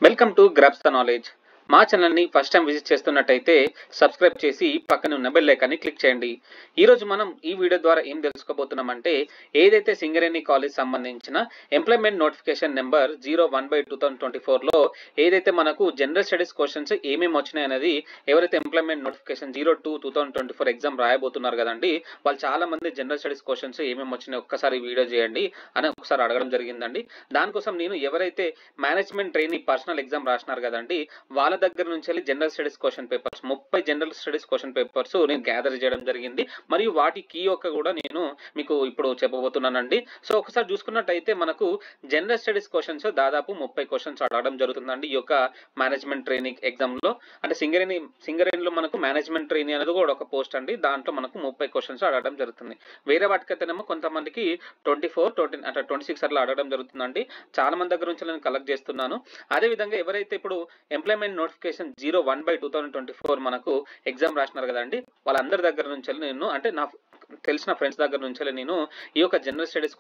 Welcome to grabs the knowledge. మా ఛానల్ని first time visit చేస్తున్నట్టయితే subscribe చేసి పక్కన ఉన్న బెల్ ఐకాన్ని క్లిక్ చేయండి. ఈరోజు మనం ఈ వీడియో ద్వారా ఏం తెలుసుకోబోతున్నామంటే, ఏదైతే సింగరేణి కాలేజ్ సంబంధించిన ఎంప్లాయ్మెంట్ నోటిఫికేషన్ నెంబర్ 01/2024లో ఏదైతే మనకు జనరల్ స్టడీస్ క్వశ్చన్స్ ఏమేమి వచ్చినాయి అనేది, ఎవరైతే ఎంప్లాయ్మెంట్ నోటిఫికేషన్ 02/2024 ఎగ్జామ్ రాయబోతున్నారు కదండి, వాళ్ళు చాలా మంది జనరల్ స్టడీస్ క్వశ్చన్స్ ఏమేమి వచ్చినాయి ఒక్కసారి వీడియో చేయండి అని ఒకసారి అడగడం జరిగిందండి. దానికోసం నేను ఎవరైతే మేనేజ్మెంట్ ట్రైనీ పర్సనల్ ఎగ్జామ్ రాసినారు కదండి, వాళ్ళ దగ్గర నుంచి వెళ్ళి general studies question papers 30 general studies question papers నేను గ్యాదర్ చేయడం జరిగింది. మరియు వాటి కీ యొక్క కూడా నేను మీకు ఇప్పుడు చెప్పబోతున్నానండి. సో ఒకసారి చూసుకున్నట్టయితే మనకు జనరల్ స్టడీస్ క్వశ్చన్స్ దాదాపు 30 క్వశ్చన్స్ అడగడం జరుగుతుందండి ఈ యొక్క మేనేజ్మెంట్ ట్రైనింగ్ ఎగ్జామ్ లో. అంటే సింగరేణిలో మనకు మేనేజ్మెంట్ ట్రైనీ అనేది కూడా ఒక పోస్ట్ అండి. దాంట్లో మనకు 30 క్వశ్చన్స్ అడగడం జరుగుతుంది. వేరే వాటికైతేనేమో కొంతమందికి 26 అట్లా అడగడం జరుగుతుందండి. చాలా మంది దగ్గర నుంచి నేను కలెక్ట్ చేస్తున్నాను. అదే విధంగా ఎవరైతే ఇప్పుడు ఎంప్లాయ్మెంట్ నోటిఫికేషన్ 01/2024 మనకు ఎగ్జామ్ రాసినారు కదండి, వాళ్ళందరి దగ్గర నుంచి నేను, అంటే నా తెలిసిన ఫ్రెండ్స్ దగ్గర నుంచి నేను ఈ యొక్క జనరల్ స్టడీస్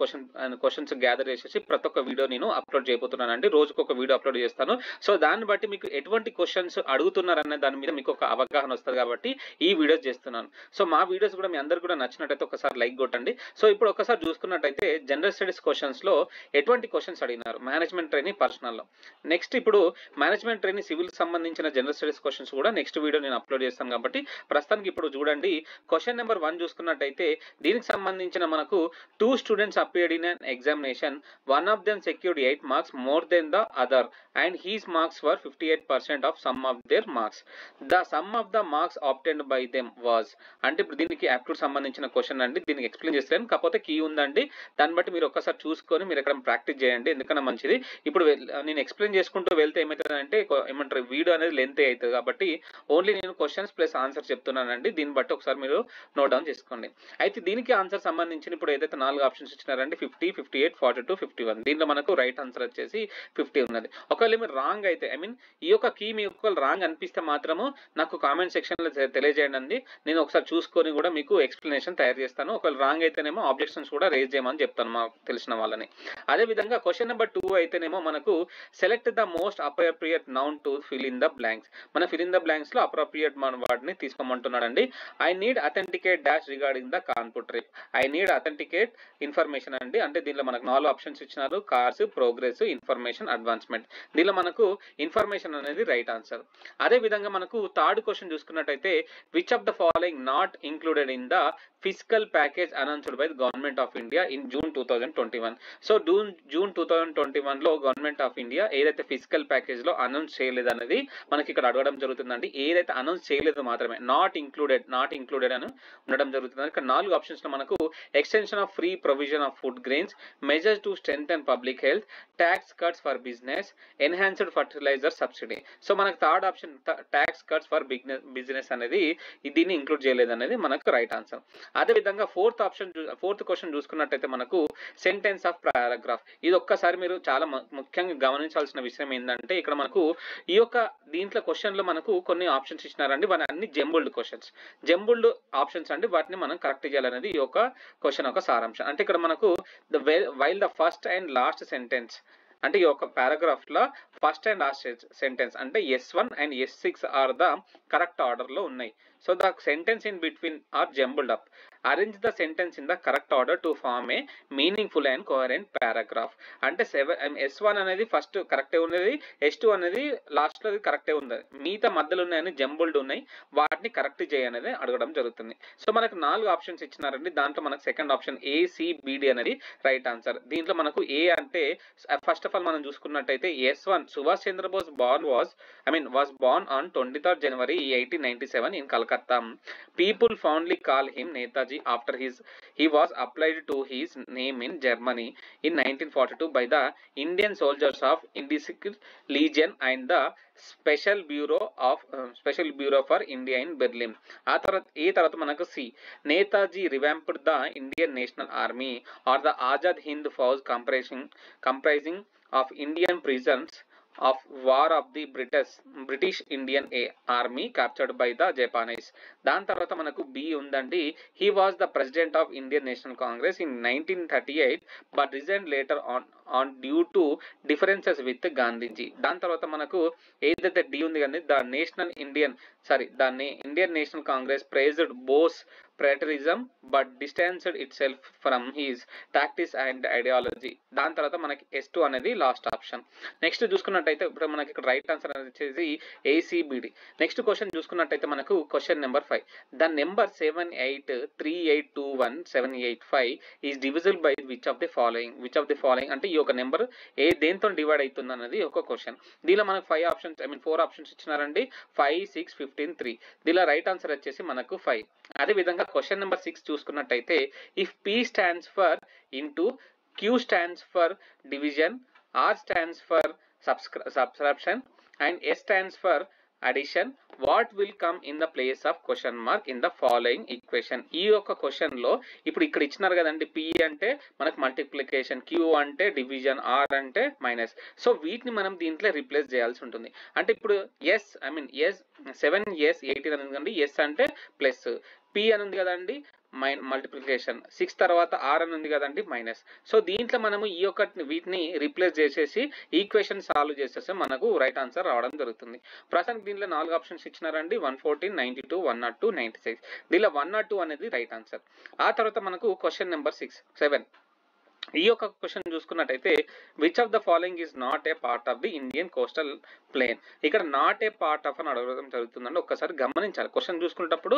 క్వశ్చన్స్ గ్యాదర్ చేసేసి ప్రతి ఒక్క వీడియో నేను అప్లోడ్ చేయబోతున్నానండి. రోజుకు ఒక వీడియో అప్లోడ్ చేస్తాను. సో దాన్ని బట్టి మీకు ఎటువంటి క్వశ్చన్స్ అడుగుతున్నారనే దాని మీద మీకు ఒక అవగాహన వస్తుంది కాబట్టి ఈ వీడియోస్ చేస్తున్నాను. సో మా వీడియోస్ కూడా మీ అందరు కూడా నచ్చినట్టయితే ఒకసారి లైక్ కొట్టండి. సో ఇప్పుడు ఒకసారి చూసుకున్నట్టయితే జనరల్ స్టడీస్ క్వశ్చన్స్ లో ఎటువంటి క్వశ్చన్స్ అడిగినారు మేనేజ్మెంట్ ట్రైనీ పర్సనల్ లో. నెక్స్ట్ ఇప్పుడు మేనేజ్మెంట్ ట్రైనీ సివిల్ సంబంధించిన జనరల్ స్టడీస్ క్వశ్చన్స్ కూడా నెక్స్ట్ వీడియో నేను అప్లోడ్ చేస్తాను కాబట్టి ప్రస్తుతానికి ఇప్పుడు చూడండి. క్వశ్చన్ నెంబర్ 1 చూసుకున్నట్టయితే దీనికి సంబంధించిన మనకు 2 students appeared in an examination, one of them secured 8 marks more than the other and his marks were 58% of sum of their marks. The sum of the marks obtained by them was. అంటే ఇప్పుడు దీనికి aptitude సంబంధించిన question అండి. దీనికి explain చేస్తాను, కాకపోతే key ఉందండి. దాన్ని బట్టి మీరు ఒక్కసారి చూసుకొని మీరు ఎక్కడ ప్రాక్టీస్ చేయండి, ఎందుకన్నా మంచిది. ఇప్పుడు నేను ఎక్స్ప్లెయిన్ చేసుకుంటూ వెళ్తే ఏమవుతుందంటే ఏమంటారు, వీడియో అనేది లెంత్ అవుతుంది కాబట్టి ఓన్లీ నేను క్వశ్చన్స్ ప్లస్ ఆన్సర్ చెప్తున్నానండి. దీన్ని బట్టి ఒకసారి మీరు నోట్ డౌన్ చేసుకోండి. అయితే దీనికి ఆన్సర్ సంబంధించిన ఇప్పుడు ఏదైతే 4 ఆప్షన్స్ ఇచ్చినారండి, 50, 58, 42, 51. దీంట్లో మనకు రైట్ ఆన్సర్ వచ్చేసి 50 ఉన్నది. ఒకవేళ మీరు రాంగ్ అయితే, ఈ యొక్క కీ మీకు రాంగ్ అనిపిస్తే మాత్రము నాకు కామెంట్ సెక్షన్ లో తెలియజేయండి అండి. నేను ఒకసారి చూసుకొని కూడా మీకు ఎక్స్ప్లెనేషన్ తయారు చేస్తాను. ఒకవేళ రాంగ్ అయితేనేమో ఆబ్జెక్షన్స్ కూడా రేజ్ చేయమని చెప్తాను మాకు తెలిసిన వాళ్ళని. అదే విధంగా క్వశ్చన్ నెంబర్ 2 అయితేనేమో మనకు select the most appropriate noun to fill in the blanks. మన ఫిల్ ఇన్ ద బ్లాంక్స్ లో అప్రోప్రియేట్ మన వాటిని తీసుకోమంటున్నాడండి. I need authenticate dash regarding the Kanpur trip. I need authenticate information అండి. అంటే దీనిలో మనకు 4 ఆప్షన్స్ ఇచ్చినారు, కార్స్, ప్రోగ్రెస్, ఇన్ఫర్మేషన్, అడ్వాన్స్మెంట్. దీనిలో మనకు ఇన్ఫర్మేషన్ అనేది రైట్ ఆన్సర్. అదే విధంగా మనకు థర్డ్ క్వశ్చన్ చూసుకున్నట్టయితే, which of the following not included in the physical package announced by government of India in June 2021. So June 2021 లో గవర్నమెంట్ ఆఫ్ ఇండియా ఏదైతే physical package లో అనౌన్స్ చేయలేదు అనేది మనకి ఇక్కడ అడగడం జరుగుతుందండి. ఏదైతే అనౌన్స్ చేయలేదు మాత్రమే, నాట్ ఇంక్లూడెడ్ అని ఉండడం జరుగుతుంది. ఇక్కడ 4 ఆప్షన్స్ లో మనకు extension of free provision of food grains, measures to strengthen public health, tax cuts for business, enhanced fertiliser subsidy. So మనకు third option tax cuts for business అనేది దీన్ని ఇంక్లూడ్ చేయలేదు అనేది మనకు రైట్ ఆన్సర్. అదే విధంగా ఫోర్త్ క్వశ్చన్ చూసుకున్నట్టయితే మనకు సెంటెన్స్ ఆఫ్ పారాగ్రాఫ్. ఇది ఒక్కసారి మీరు చాలా ముఖ్యంగా గమనించాల్సిన విషయం ఏంటంటే, ఇక్కడ మనకు ఈ యొక్క దీంట్లో క్వశ్చన్ లో మనకు కొన్ని ఆప్షన్స్ ఇచ్చినారండి. వాటి అన్ని జంబుల్డ్ ఆప్షన్స్ అండి. వాటిని మనం కరెక్ట్ చేయాలనేది ఈ యొక్క క్వశ్చన్ యొక్క సారాంశం. అంటే ఇక్కడ మనకు while the first and last sentence, అంటే ఈ యొక్క పారాగ్రాఫ్ లో ఫస్ట్ అండ్ లాస్ట్ సెంటెన్స్ అంటే S1 and S6 are the correct order లో ఉన్నాయి. So the sentence in between are jumbled up. Arrange the sentence in the correct order to form a meaningful and coherent paragraph. అంటే S1 అనేది first కరెక్టే ఉన్నది, S2 అనేది last లో కరెక్టే ఉంది, మిగతా మధ్యలో ఉన్నాయని జంబుల్డ్ ఉన్నాయి, వాటిని కరెక్ట్ చేయనేది అడగడం జరుగుతుంది. సో మనకు 4 ఆప్షన్స్ ఇచ్చినారండి. దాంట్లో మనకు సెకండ్ ఆప్షన్ ACBD అనేది రైట్ ఆన్సర్. దీంట్లో మనకు ఏ అంటే ఫస్ట్ ఆఫ్ ఆల్ మనం చూసుకున్నట్టయితే S1 Subhash Chandrabose was born on 23rd January 1897 in Calcutta. People fondly call him Netaji after he was applied to his name in Germany in 1942 by the Indian soldiers of Indiscreet Legion and the Special Bureau for India in Berlin. A తర్వాత మనకు C, Netaji revamped the Indian National Army or the Azad Hind Fauj comprising of Indian prisoners of war of the British Indian army captured by the Japanese. దాని తర్వాత మనకు B ఉందండి. He was the president of Indian National Congress in 1938 but resigned later on due to differences with Gandhiji. దాని తర్వాత మనకు ఏదైతే D ఉంది కానీ Indian National Congress praised Bose patriotism but distanced itself from his tactics and ideology. దాని తర్వాత మనకి S2 అనేది లాస్ట్ ఆప్షన్. నెక్స్ట్ చూసుకున్నట్టయితే ఇప్పుడు మనకి ఇక్కడ రైట్ ఆన్సర్ అనేది వచ్చేసి ACBD. నెక్స్ట్ క్వశ్చన్ చూసుకున్నట్టయితే మనకు question number 5. The number 7838217885 is divisible by which of the following అంటే ఈ ఒక నెంబర్ దేంతో డివైడ్ అవుతుంది అన్నది ఒక క్వశ్చన్. దీనిలో మనకు 4 ఆప్షన్స్ ఇచ్చినారండి. 5, 6, 15, 3. దీనిలో రైట్ ఆన్సర్ వచ్చేసి మనకు 5. అదే విధంగా క్వశ్చన్ నెంబర్ 6 చూసుకున్నట్టయితే if P stands for into, Q stands for division, R stands for subtraction and S stands for addition, what will come in the place of question mark in the following equation. ఈ యొక్క question లో ఇప్పుడు ఇక్కడ ఇచ్చినారు కదండి, P అంటే మనకు multiplication, Q అంటే డివిజన్, R అంటే మైనస్. సో వీటిని మనం దీంట్లో రిప్లేస్ చేయాల్సి ఉంటుంది. అంటే ఇప్పుడు S 7S 18 అని ఉంది, S అంటే ప్లస్, P అని ఉంది కదండి మల్టిప్లికేషన్, 6 తర్వాత R అని ఉంది కదండి మైనస్. సో దీంట్లో మనము ఈ యొక్క వీటిని రీప్లేస్ చేసేసి ఈక్వేషన్ సాల్వ్ చేసేస్తే మనకు రైట్ ఆన్సర్ రావడం జరుగుతుంది. ప్రస్తుతానికి దీంట్లో 4 ఆప్షన్స్ ఇచ్చినారండి, 114, 92, 102, 96. దీనిలో 102 అనేది రైట్ ఆన్సర్. ఆ తర్వాత మనకు క్వశ్చన్ నెంబర్ 7. ఈ యొక్క క్వశ్చన్ చూసుకున్నట్టయితే which of the following is not a part of the Indian coastal plain. ఇక్కడ నాట్ ఏ పార్ట్ ఆఫ్ అని అడగడం జరుగుతుందండి. ఒక్కసారి గమనించాలి, క్వశ్చన్ చూసుకునేటప్పుడు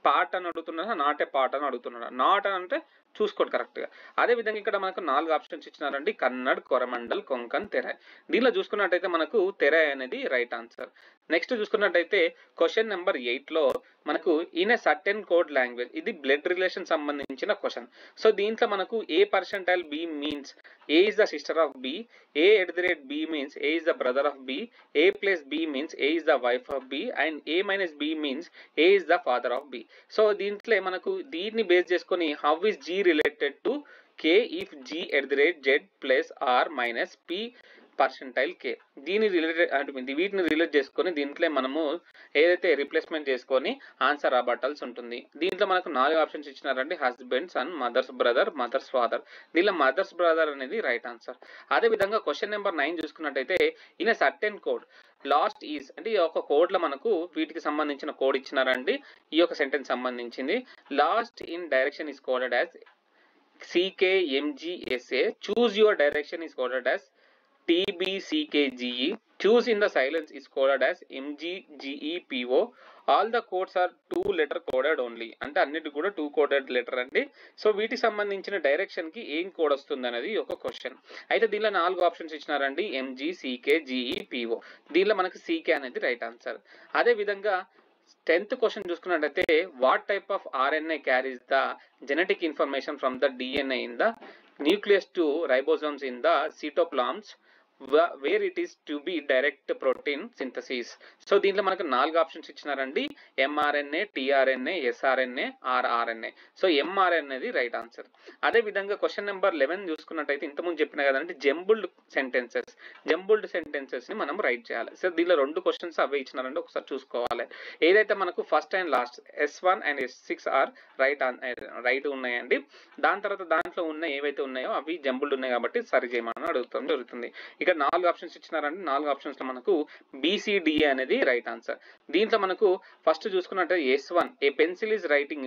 పార్ట్ అని అడుగుతున్నారా, నాట్ ఏ పార్ట్ అని అడుగుతున్నారా. నాట్ అని అంటే చూసుకోండి కరెక్ట్ గా. అదే విధంగా ఇక్కడ మనకు 4 ఆప్షన్స్ ఇచ్చినారండి, కన్నడ్, కొరమండల్, కొంకన్, తెరాయ్. దీనిలో చూసుకున్నట్టయితే మనకు తెరాయ్ అనేది రైట్ ఆన్సర్. నెక్స్ట్ చూసుకున్నట్టయితే క్వశ్చన్ నెంబర్ 8 లో మనకు in a certain code language, ఇది బ్లడ్ రిలేషన్ సంబంధించిన క్వశ్చన్. సో దీంట్లో మనకు A percentile B means A is the sister of B, A @ B means A is the brother of B, A plus B means A is the wife of B and A minus B means A is the father of B. So దీంట్లో మనకు దీన్ని base చేసుకొని how is G related to K if G @ Z plus R minus P percentile K. దీని related అంటే వీటిని relate చేసుకొని దీంట్లో మనము ఏదైతే రిప్లేస్మెంట్ చేసుకొని ఆన్సర్ రాబట్టాల్సి ఉంటుంది. దీంట్లో మనకు 4 ఆప్షన్స్ ఇచ్చినారండి, husband, son, mother's brother, mother's father. దీనిలో మదర్స్ బ్రదర్ అనేది రైట్ ఆన్సర్. అదే విధంగా క్వశ్చన్ నెంబర్ 9 చూసుకున్నట్టయితే in a certain code last is అంటే ఈ యొక్క కోడ్ లో మనకు వీటికి సంబంధించిన కోడ్ ఇచ్చినారండి. ఈ యొక్క సెంటెన్స్ సంబంధించింది last in direction is coded as CKMGSA, choose your direction is coded as TBCKGE, choose in the silence is coded as MGGEPO. all the codes are 2-letter coded only. అంటే అన్నిటి కూడా 2 coded letter అండి. So వీటికి సంబంధించిన direction కి ఏం code వస్తుంది అనేది ఒక క్వశ్చన్. అయితే దీనిలో 4 ఆప్షన్స్ ఇచ్చినారండి, MGCKGEPO. దీనిలో మనకి CK అనేది రైట్ ఆన్సర్. అదే విధంగా 10th క్వశ్చన్ చూసుకున్నట్టయితే what type of RNA carries the genetic information from the DNA in the nucleus to ribosomes in the cytoplasm where it is to be direct protein synthesis. So దీంట్లో మనకు 4 options ఇచ్చినారండి, mRNA, tRNA, sRNA, rRNA. సో mRNA అనేది right answer. అదే విధంగా question number 11 చూసుకున్నట్టయితే ఇంతకుముందు చెప్పిన కదంటే జంబుల్డ్ సెంటెన్సెస్ ని మనం రైట్ చేయాలి. సో దీనిలో 2 క్వశ్చన్స్ అవే ఇచ్చినారండి, ఒకసారి చూసుకోవాలి. ఏదైతే మనకు first and last S1 and S6 are right ఉన్నాయండి. దాని తర్వాత దాంట్లో ఉన్న ఏవైతే ఉన్నాయో అవి జంబుల్డ్ ఉన్నాయి కాబట్టి సరి చేయమని అడుగుతాం జరుగుతుంది. ఇక్కడ 4 ఆప్షన్స్ ఇచ్చినారండి, 4 ఆప్షన్స్ లో మనకు BCDA అనేది రైట్ ఆన్సర్. దీంట్లో మనకు ఫస్ట్ చూసుకున్నట్టు S1 a pencil is writing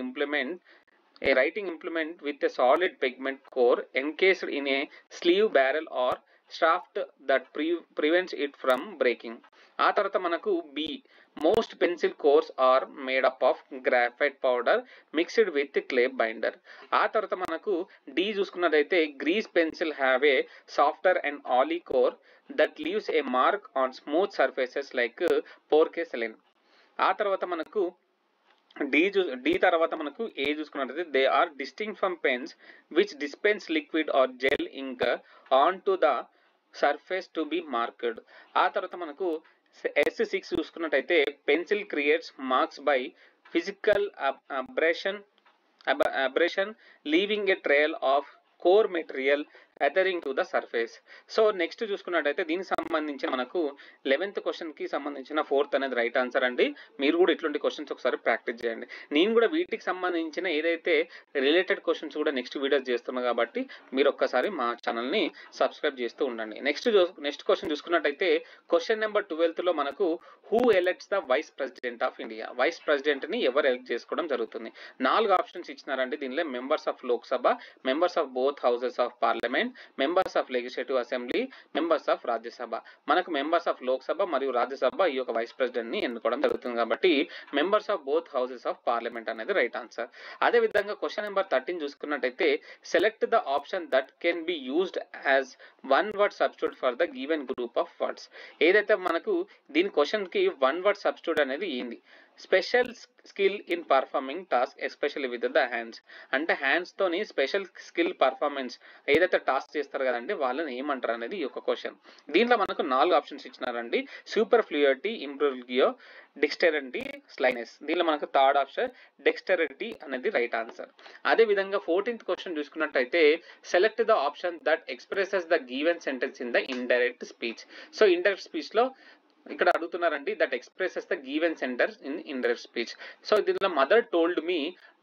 implement with a solid pigment core encased in a sleeve barrel or shaft that prevents it from breaking. ఆ తర్వాత మనకు B most pencil cores are made up of graphite powder mixed with clay binder. ఆ తర్వాత మనకు D చూసుకున్నట్లయితే grease pencil have a softer and oily core that leaves a mark on smooth surfaces like porcelain. ఆ తర్వాత మనకు D తర్వాత మనకు A చూసుకున్నట్లయితే they are distinct from pens which dispense liquid or gel ink on to the surface to be marked. ఆ తర్వాత మనకు S6 చూసుకున్నట్టయితే pencil creates marks by physical abrasion leaving a trail of core material adhering to the surface. So next చూసుకున్నట్టయితే దీనికి సంబంధించిన మనకు 11th క్వశ్చన్కి సంబంధించిన 4th అనేది రైట్ ఆన్సర్ అండి. మీరు కూడా ఇట్లాంటి క్వశ్చన్స్ ఒకసారి ప్రాక్టీస్ చేయండి. నేను కూడా వీటికి సంబంధించిన ఏదైతే రిలేటెడ్ క్వశ్చన్స్ కూడా నెక్స్ట్ వీడియోస్ చేస్తున్నా కాబట్టి మీరు ఒక్కసారి మా ఛానల్ని సబ్స్క్రైబ్ చేస్తూ ఉండండి. నెక్స్ట్ క్వశ్చన్ చూసుకున్నట్టయితే క్వశ్చన్ నెంబర్ 12లో మనకు who elects the vice president of India? Vice ప్రెసిడెంట్ని ఎవరు ఎలెక్ట్ చేసుకోవడం జరుగుతుంది? 4 ఆప్షన్స్ ఇచ్చినారండి. దీనిలో members of Lok Sabha, members of both houses of parliament, members of legislative assembly, members of Rajya Sabha. మనకు మెంబర్స్ ఆఫ్ లోక్సభ మరియు రాజ్యసభ ఈ యొక్క వైస్ ప్రెసిడెంట్ని ఎన్నుకోవడం జరుగుతుంది కాబట్టి members of both houses of parliament అనేది రైట్ ఆన్సర్. అదే విధంగా క్వశ్చన్ నెంబర్ 13 చూసుకున్నట్టయితే select the option that can be used as one word substitute for the given group of words. ఏదైతే మనకు దీని క్వశ్చన్కి వన్ వర్డ్ సబ్స్టిట్యూట్ అనేది ఏంది? Special skill in performing task especially with the hands. అంటే hands తోని special skill performance ఏదైతే task చేస్తారు కదండి వాళ్ళని ఏమంటారు అనేది ఈ యొక్క క్వశ్చన్. దీంట్లో మనకు 4 ఆప్షన్స్ ఇచ్చినారండి. సూపర్ ఫ్లూయిడిటీ, ఇంప్రూవ్గియో, డెక్స్టెరిటీ, స్లైనెస్. దీనిలో మనకు థర్డ్ ఆప్షన్ డెక్స్టెరిటీ అనేది రైట్ ఆన్సర్. అదే విధంగా 14th క్వశ్చన్ చూసుకున్నట్టయితే select the option that expresses the given sentence in the indirect speech. So indirect speech లో ఇక్కడ అడుగుతున్నారండి that expresses the given sentence in indirect speech. So దీనిలో mother told me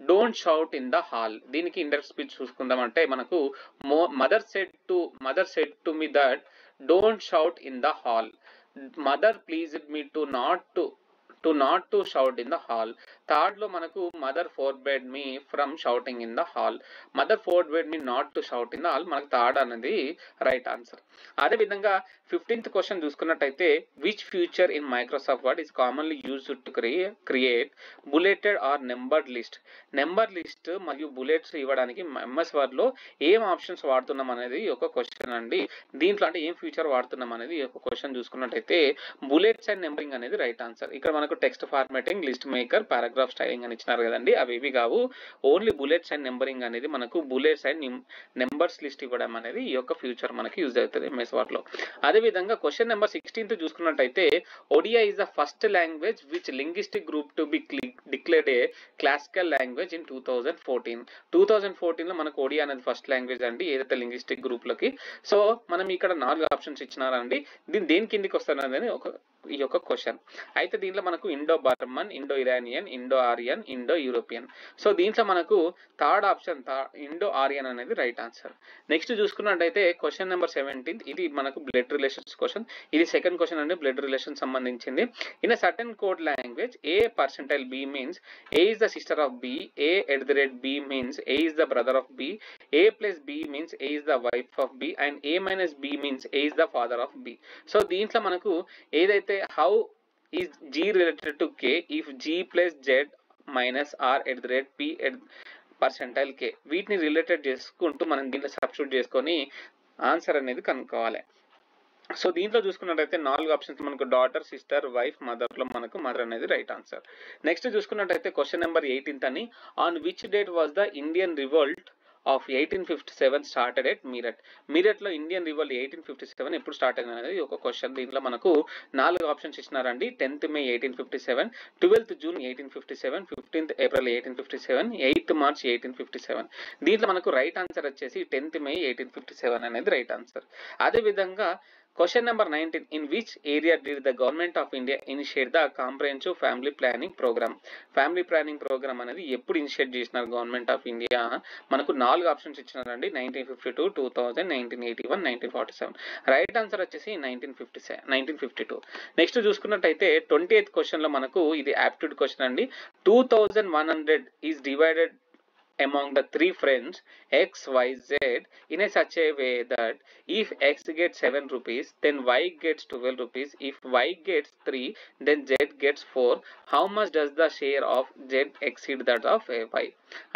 don't shout in the hall. దీనికి indirect speech చూసుకుందామంటే మనకు mother said to me that don't shout in the hall. Mother pleased me to not to shout in the hall. Third లో మనకు mother forbade me from shouting in the hall. Mother forbade me not to shout in the hall. మనకు third అనేది right answer. అదే విధంగా 15th question చూసుకున్నట్టయితే which future in Microsoft Word is commonly used to create bulleted or numbered list. Number list మరియు bullets ఇవ్వడానికి MS Word లో ఏం options వాడుతున్నాం అనేది ఒక క్వశ్చన్ అండి. దీంట్లో అంటే ఏం ఫ్యూచర్ వాడుతున్నాం అనేది ఒక క్వశ్చన్ చూసుకున్నట్టయితే బుల్లెట్స్ అండ్ నెంబరింగ్ అనేది రైట్ ఆన్సర్. ఇక్కడ మనకు text formatting, list maker, paragraph styling అని ఇచ్చినారు కదండి, అవి ఏవి కావు. ఓన్లీ బుల్లెట్స్ అండ్ నెంబరింగ్ అనేది మనకు బుల్లెట్స్ అండ్ నెంబర్స్ లిస్ట్ ఇవ్వడం అనేది ఈ యొక్క ఫ్యూచర్ మనకి యూజ్ అవుతుంది ఎంఎస్ వర్డ్ లో. అదే విధంగా క్వశ్చన్ నెంబర్ 16 చూసుకున్నట్టయితే Odia is the first language which linguistic group to be declared a classical language in 2014. 2014 లో మనకు ఒడియా అనేది ఫస్ట్ లాంగ్వేజ్ అండి ఏదైతే లింగ్విస్టిక్ గ్రూప్ లోకి. సో మనం ఇక్కడ 4 ఆప్షన్స్ ఇచ్చినారండి. దేని కిందికి వస్తున్నది ఈ యొక్క క్వశ్చన్. అయితే దీంట్లో మనకు Indo Burman, Indo Iranian, Indo Aryan, Indo European. So దీంట్లో మనకు థర్డ్ ఆప్షన్ ఇండో ఆరియన్ అనేది రైట్ ఆన్సర్. నెక్స్ట్ చూసుకున్నట్టయితే క్వశ్చన్ నెంబర్ 17 ఇది మనకు బ్లడ్ రిలేషన్స్ క్వశ్చన్. ఇది సెకండ్ క్వశ్చన్ అండి, బ్లడ్ రిలేషన్ సంబంధించింది. In a certain code language A percentile B means A is the sister of B, A@B means A is the brother of B, A+B means A is the wife of B and A-B means A is the father of B. So దీంట్లో మనకు ఏదైతే how is G related to K if G plus Z minus R@P percentile K. వీటిని related చేసుకుంటూ మనం దీంట్లో substitute చేసుకొని answer అనేది కనుక్కోవాలి. సో దీంట్లో చూసుకున్నట్టయితే 4 ఆప్షన్స్ మనకు డాటర్, సిస్టర్, వైఫ్, మదర్ లో మనకు మదర్ అనేది రైట్ ఆన్సర్. నెక్స్ట్ చూసుకున్నట్టయితే క్వశ్చన్ నెంబర్ 18 అని on which date was the Indian revolt of 1857 started at Meerut. Meerut లో ఇండియన్ రివోల్ట్ 1857 ఎప్పుడు స్టార్ట్ అయింది అనేది ఒక క్వశ్చన్. దీంట్లో మనకు 4 options ఇచ్చినారండి. 10th May 1857, 12th June 1857, 15th April 1857, 8th March 1857. దీంట్లో మనకు రైట్ ఆన్సర్ వచ్చేసి 10th May 1857 అనేది రైట్ ఆన్సర్. అదే విధంగా question number 19 in which area did the government of India initiate the comprehensive family planning programme. Family planning programme అనేది ఎప్పుడు initiate చేసినారు government of India? మనకు 4 ఆప్షన్స్ ఇచ్చినారండి. 1952, 2000, 1981, 1947. రైట్ ఆన్సర్ వచ్చేసి 1952. Next చూసుకున్నట్టయితే 28th question లో మనకు ఇది యాప్టిట్యూడ్ క్వశ్చన్ అండి. 2100 is divided among the 3 friends X, Y, Z in a such a way that if X gets 7 rupees then Y gets 12 rupees. If Y gets 3 then Z gets 4. How much does the share of Z exceed that of Y?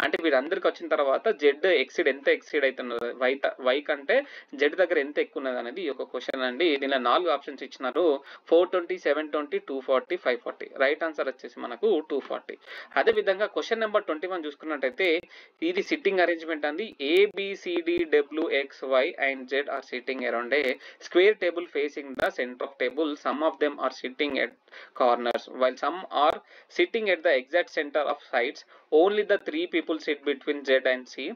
అంటే వీరందరికి వచ్చిన తర్వాత Z ఎంత exceed అవుతున్నది Y కంటే Z దగ్గర ఎంత ఎక్కువ ఉన్నది అనేది ఒక క్వశ్చన్ అండి. దీనిలో 4 ఆప్షన్స్ ఇచ్చినారు. 420, 720, 240, 540. రైట్ ఆన్సర్ వచ్చేసి మనకు 240. అదే విధంగా క్వశ్చన్ నెంబర్ 21 చూసుకున్నట్టయితే ఇది సిట్టింగ్ అరేంజ్మెంట్ అండి. ABCDWXY and Z are sitting around a square table facing the center of table. Some of them are sitting at corners while some are sitting at the exact center of sides. Only the 3 people sit between Z and C.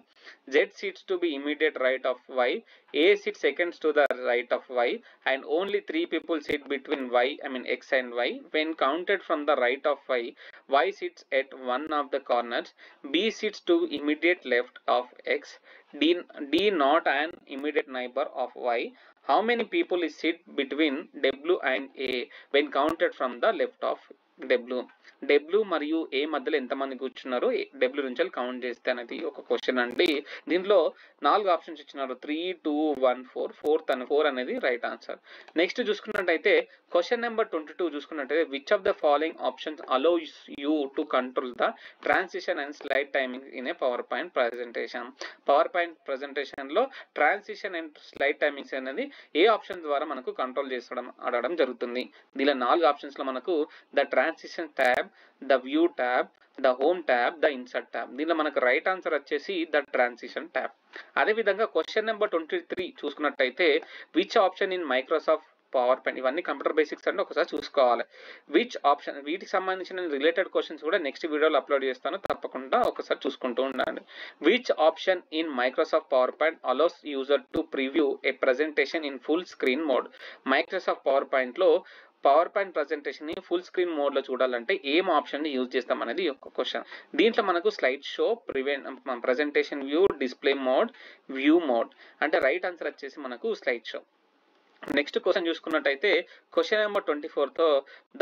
Z sits to be immediate right of Y. A sits seconds to the right of Y and only 3 people sit between Y, X and Y. When counted from the right of Y sits at one of the corners, B sits to immediate left of X, D not an immediate neighbor of Y. How many people is sit between W and A when counted from the left of W మరియు ఏ మధ్యలో ఎంతమంది కూర్చున్నారు W నుంచి count చేస్తే అనేది ఒక question అండి. దీంట్లో 4 ఆప్షన్స్ ఇచ్చినారు, 3, 2, 1, 4. 4 అనేది రైట్ ఆన్సర్. నెక్స్ట్ చూసుకున్నట్టయితే క్వశ్చన్ నెంబర్ 22 చూసుకున్నట్టయితే which of the following options allows you to control the transition and slide timing in a power point presentation. Power point presentation లో ట్రాన్సిషన్ అండ్ స్లైడ్ టైమింగ్స్ అనేది ఏ option ద్వారా మనకు control చేసడం అడగడం జరుగుతుంది. దీనిలో 4 options లో మనకు the transition tab, the view tab, the home tab, the insert tab. దీనిలో మనకు రైట్ ఆన్సర్ వచ్చేసి ద ట్రాన్సిషన్ ట్యాబ్. అదేవిధంగా క్వశ్చన్ నెంబర్ 23 చూసుకున్నట్టయితే which option in Microsoft power point, ఇవన్నీ కంప్యూటర్ బేసిక్స్ అంటే ఒకసారి చూసుకోవాలి. విచ్ ఆప్షన్, వీటికి సంబంధించిన రిలేటెడ్ క్వశ్చన్స్ కూడా నెక్స్ట్ వీడియోలో అప్లోడ్ చేస్తాను, తప్పకుండా ఒకసారి చూసుకుంటూ ఉండండి. Which option in Microsoft power point allows user to preview A presentation in full screen mode. Microsoft power point లో పవర్ పాయింట్ ప్రజెంటేషన్ ని ఫుల్ స్క్రీన్ మోడ్ లో చూడాలంటే ఏం ఆప్షన్ ని యూజ్ చేస్తాం అనేది ఒక క్వశ్చన్. దీంట్లో మనకు slide show, presentation view, display mode, view mode. అంటే రైట్ ఆన్సర్ వచ్చేసి మనకు స్లైడ్ షో. నెక్స్ట్ క్వశ్చన్ చూసుకున్నట్టయితే క్వశ్చన్ నెంబర్ 24 తో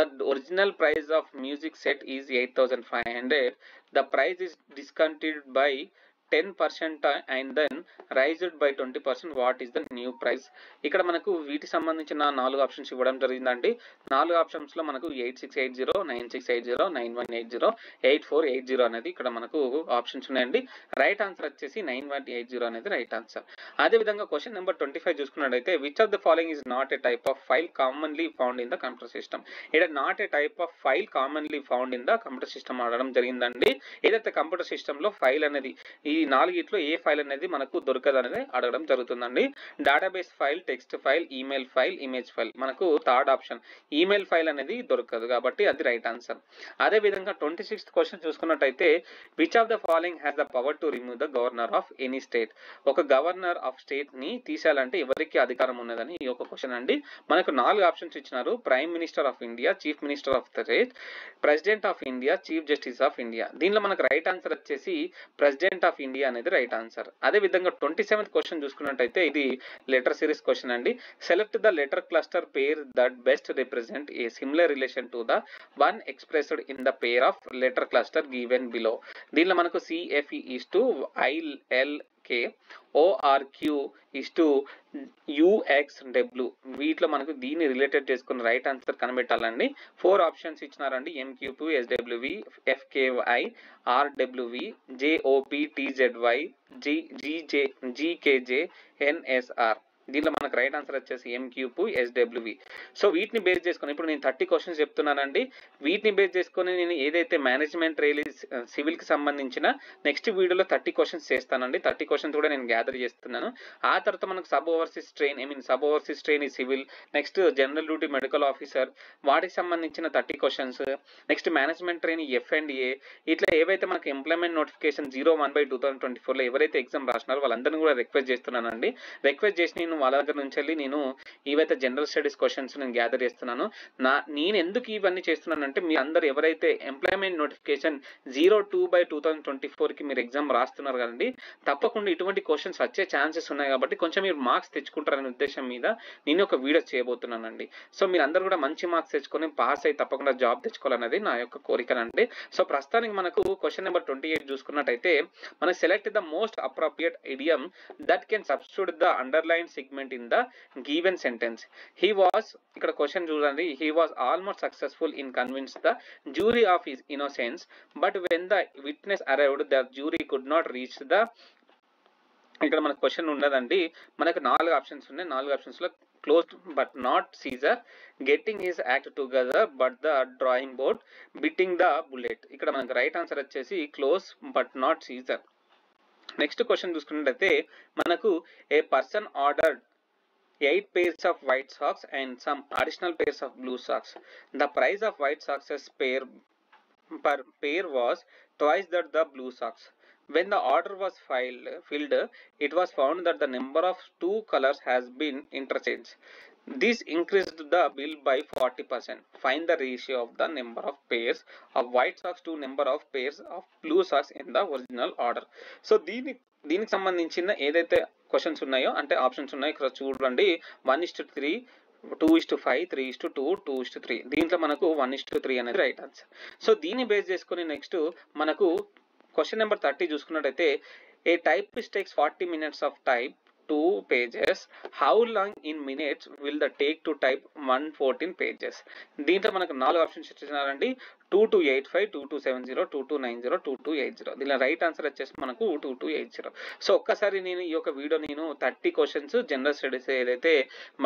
the original price of music set is 8,500. The price is discounted by 10% and then raised by 20%. What is the new price. ఇక్కడ మనకు వీటికి సంబంధించిన 4 options ఇవ్వడం జరిగిందండి. 4 ఆప్షన్స్ లో మనకు 8680, 9680, 9180, 8480 అనేది ఇక్కడ మనకు ఆప్షన్స్ ఉన్నాయండి. రైట్ ఆన్సర్ వచ్చేసి 9180 అనేది రైట్ ఆన్సర్. అదే విధంగా క్వశ్చన్ నెంబర్ 25 చూసుకున్నట్టయితే which of the following is not a type of file commonly found in the computer system. ఇక్కడ not a type of file commonly found in the computer system అడగడం జరిగిందండి. ఏదైతే computer system లో file అనేది ఈ 4 ఏ file అనేది మనకు దొరకదు అనేది అడగడం జరుగుతుందండి. Database file, text file, email file, image file. మనకు థర్డ్ ఆప్షన్ ఈమెయిల్ ఫైల్ అనేది దొరకదు కాబట్టి అది రైట్ ఆన్సర్. అదే విధంగా 26th క్వశ్చన్ చూసుకున్నట్టయితే which of the following has the power to remove the governor of any state. ఒక గవర్నర్ ఆఫ్ స్టేట్ ని తీసేయాలంటే ఎవరికి అధికారం ఉన్నదని ఈ ఒక క్వశ్చన్ అండి. మనకు 4 ఆప్షన్స్ ఇచ్చినారు, prime minister of India, chief minister of the state, president of India, chief justice of India. దీనిలో మనకు రైట్ ఆన్సర్ వచ్చేసి ప్రెసిడెంట్ ఆఫ్ ఇండియా అనేది రైట్ ఆన్సర్. అదే విధంగా 27th క్వశ్చన్ చూసుకున్నట్టయితే ఇది లెటర్ సిరీస్ క్వశ్చన్ అండి. Select the letter cluster pair that best represent A similar relation to the one expressed in the pair of letter cluster given below. దీనిలో మనకు CFE is to ILLK, ORQ is to UXW. వీటిలో మనకు దీన్ని related చేసుకుని right answer కనిపెట్టాలండి. 4 options ఇచ్చినారండి, MQP, SWV, FKY, RWV, JOP, TZY, GKJ, NSR. దీనిలో మనకు రైట్ ఆన్సర్ వచ్చేసి MQP, SWV. సో వీటిని బేస్ చేసుకొని ఇప్పుడు నేను 30 క్వశ్చన్స్ చెప్తున్నానండి. వీటిని బేస్ చేసుకొని నేను ఏదైతే మేనేజ్మెంట్ రైల్వే సివిల్ కి సంబంధించిన నెక్స్ట్ వీడియోలో 30 క్వశ్చన్స్ చేస్తానండి. 30 క్వశ్చన్స్ కూడా నేను గ్యాదర్ చేస్తున్నాను. ఆ తర్వాత మనకు sub overseas train civil, next general duty medical officer, వాటికి సంబంధించిన 30 questions, next management train F&A, ఇట్లా ఏవైతే మనకు ఎంప్లాయ్మెంట్ నోటిఫికేషన్ 01/2024 లో ఎవరైతే ఎగ్జామ్ రాసినారో వాళ్ళందరినీ కూడా రిక్వెస్ట్ చేస్తున్నానండి. రిక్వెస్ట్ చేసి నేను వాళ్ళ దగ్గర నుంచి వెళ్ళి నేను ఇవైతే జనరల్ స్టడీస్ క్వశ్చన్స్ నేను గ్యాదర్ చేస్తున్నాను. నేను ఎందుకు ఇవన్నీ చేస్తున్నానంటే మీ అందరు ఎవరైతే ఎంప్లాయ్మెంట్ నోటిఫికేషన్ 02/2024 కి మీరు ఎగ్జామ్ రాస్తున్నారు కదండి, తప్పకుండా ఇటువంటి క్వశ్చన్స్ వచ్చే ఛాన్సెస్ ఉన్నాయి కాబట్టి కొంచెం మీరు మార్క్స్ తెచ్చుకుంటారనే ఉద్దేశం మీద నేను ఒక వీడియో చేయబోతున్నానండి. సో మీరు అందరూ కూడా మంచి మార్క్స్ తెచ్చుకొని పాస్ అయ్యి తప్పకుండా జాబ్ తెచ్చుకోవాలనేది నా యొక్క కోరికనండి. సో ప్రస్తుతానికి మనకు క్వశ్చన్ నెంబర్ 28 చూసుకున్నట్టయితే మనకు select the most appropriate idiom that can substitute the underline segment in the given sentence. He was, ఇక్కడ క్వశ్చన్ చూడండి, he was almost successful in convince the jury of his innocence, but when the witness arrived the jury could not reach the. ఇక్కడ మనకు question ఉన్నదండి. మనకు 4 options ఉన్నాయి. 4 options లో closed but not seizure, getting his act together but the drawing board, biting the bullet. ఇక్కడ మనకు right answer వచ్చేసి close but not seizure. Next question చూసుకున్నట్లయితే మనకు a person ordered 8 pairs of white socks and some additional pairs of blue socks. The price of white socks per pair was twice that the blue socks. When the order was filled, it was found that the number of two colors has been interchanged. This increased the bill by 40%. Find the ratio of the number of pairs of white socks to number of pairs of blue socks in the original order. So దీనికి సంబంధించిన ఏదైతే questions ఉన్నాయో అంటే options ఉన్నాయో ఇక్కడ చూడండి. 1:3, 2:5, 3:2, 2:3. దీంట్లో మనకు 1:3 అనేది రైట్ ఆన్సర్. సో దీన్ని బేస్ చేసుకుని నెక్స్ట్ మనకు క్వశ్చన్ నెంబర్ 30 చూసుకున్నట్టయితే, ఏ typist takes 40 minutes of type 2 pages. How long in minutes will the take to type 114 pages? దీంట్లో మనకు 4 ఆప్షన్స్ ఇచ్చినారండి. 2285, 2270, 2290, 2280. దీనిలో రైట్ ఆన్సర్ వచ్చేసి మనకు 2280. సో ఒక్కసారి నేను ఈ యొక్క వీడియో 30 క్వశ్చన్స్ జనరల్ స్టడీస్ ఏదైతే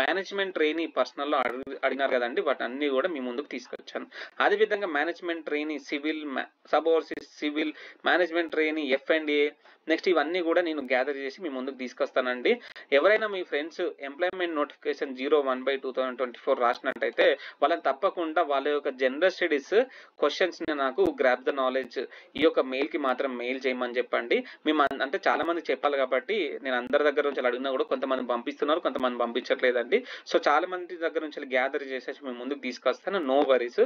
మేనేజ్మెంట్ ట్రైనీ పర్సనల్లో అడిగినారు కదండి, వాటి అన్ని కూడా మీ ముందుకు తీసుకొచ్చాను. అదేవిధంగా management trainee civil, sub overseas civil, management trainee F&A, next ఇవన్నీ కూడా నేను గ్యాదర్ చేసి మీ ముందుకు తీసుకొస్తానండి. ఎవరైనా మీ ఫ్రెండ్స్ ఎంప్లాయ్మెంట్ నోటిఫికేషన్ 01/2024 రాసినట్టయితే వాళ్ళని తప్పకుండా వాళ్ళ యొక్క జనరల్ స్టడీస్ క్వశ్చన్స్ ని నాకు గ్రాప్ ద నాలెడ్జ్ ఈ యొక్క మెయిల్ కి మాత్రం మెయిల్ చేయమని చెప్పండి. మేము అంటే చాలా మందికి చెప్పాలి కాబట్టి నేను అందరి దగ్గర నుంచి అడిగినా కూడా కొంతమంది పంపిస్తున్నారు, కొంతమంది పంపించట్లేదండి. సో చాలా మంది దగ్గర నుంచి గ్యాదర్ చేసేసి మేము ముందుకు తీసుకొస్తాను. No worries.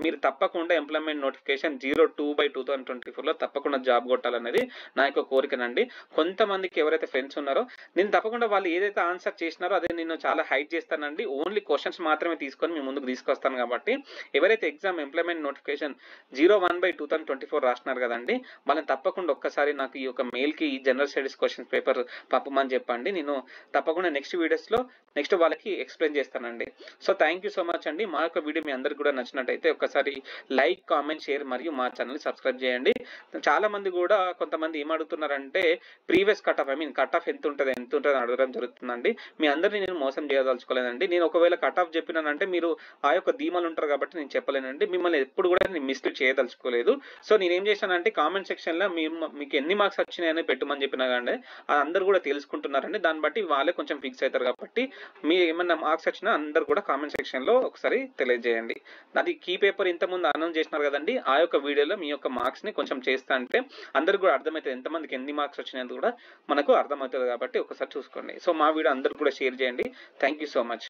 మీరు తప్పకుండా ఎంప్లాయ్మెంట్ నోటిఫికేషన్ 02/2024 లో తప్పకుండా జాబ్ కొట్టాలనేది నా యొక్క కోరికనండి. కొంతమందికి ఎవరైతే ఫ్రెండ్స్ ఉన్నారో నేను తప్పకుండా వాళ్ళు ఏదైతే ఆన్సర్ చేసినారో అదే నేను చాలా హైడ్ చేస్తానండి. ఓన్లీ క్వశ్చన్స్ మాత్రమే తీసుకొని మీ ముందుకు తీసుకొస్తాను. కాబట్టి ఎవరైతే ఎగ్జామ్ ఎంప్లాయ్మెంట్ నోటిఫికేషన్ 01/2024 రాసినారు కదండి, వాళ్ళని తప్పకుండా ఒక్కసారి నాకు ఈ యొక్క మెయిల్ కి ఈ జనరల్ స్టడీస్ క్వశ్చన్ పేపర్ పంపమని చెప్పండి. నేను తప్పకుండా నెక్స్ట్ వీడియోస్ లో నెక్స్ట్ వాళ్ళకి ఎక్స్ప్లెయిన్ చేస్తానండి. So thank you so much అండి. మా యొక్క వీడియో మీ అందరికి కూడా నచ్చినట్టయితే ఒక్కసారి లైక్, కామెంట్, షేర్ మరియు మా ఛానల్ సబ్స్క్రైబ్ చేయండి. చాలా మంది కూడా కొంతమంది ఏం అడుగుతున్నారంటే ప్రీవియస్ కట్ ఆఫ్ ఎంత ఉంటుంది అని అడగడం జరుగుతుందండి. మీ అందరినీ నేను మోసం చేయదలుచుకోలేదండి. నేను ఒకవేళ కట్ ఆఫ్ చెప్పినానంటే మీరు ఆ యొక్క ధీమాలు ఉంటారు కాబట్టి నేను చెప్పలేనండి. మిమ్మల్ని ఎప్పుడు కూడా నేను మిస్లీడ్ చేయదలుచుకోలేదు. సో నేనేం చేశానంటే కామెంట్ సెక్షన్ లో మీకు ఎన్ని మార్క్స్ వచ్చినాయని పెట్టమని చెప్పినా కానీ అది అందరూ కూడా తెలుసుకుంటున్నారండి. దాన్ని బట్టి వాళ్ళే కొంచెం ఫిక్స్ అవుతారు. కాబట్టి మీరు ఏమన్నా మార్క్స్ వచ్చినా అందరూ కూడా కామెంట్ సెక్షన్ లో ఒకసారి తెలియజేయండి. అది కీ పేపర్ ఇంతకుముందు అనౌన్స్ చేసినారు కదండి, ఆ యొక్క వీడియోలో మీ యొక్క మార్క్స్ ని కొంచెం చేస్తా అంటే అందరికి కూడా అర్థమవుతుంది ఎంతమందికి ఎన్ని మార్క్స్ వచ్చినాయని కూడా మనకు అర్థమవుతుంది. కాబట్టి ఒకసారి చూసుకోండి. సో మా వీడియో అందరికి కూడా షేర్ చేయండి. Thank you so much.